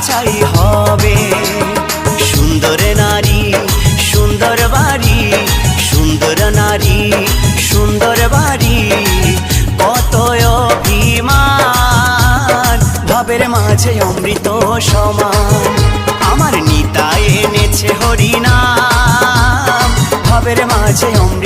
বাছাই হবে। সুন্দর নারী সুন্দর বাড়ি, সুন্দর নারী সুন্দর বাড়ি, কত অভিমান ভাবের মাঝে অমৃত সমান। আমার নিতাই এনেছে হরিনাম, ভাবের মাঝে অমৃত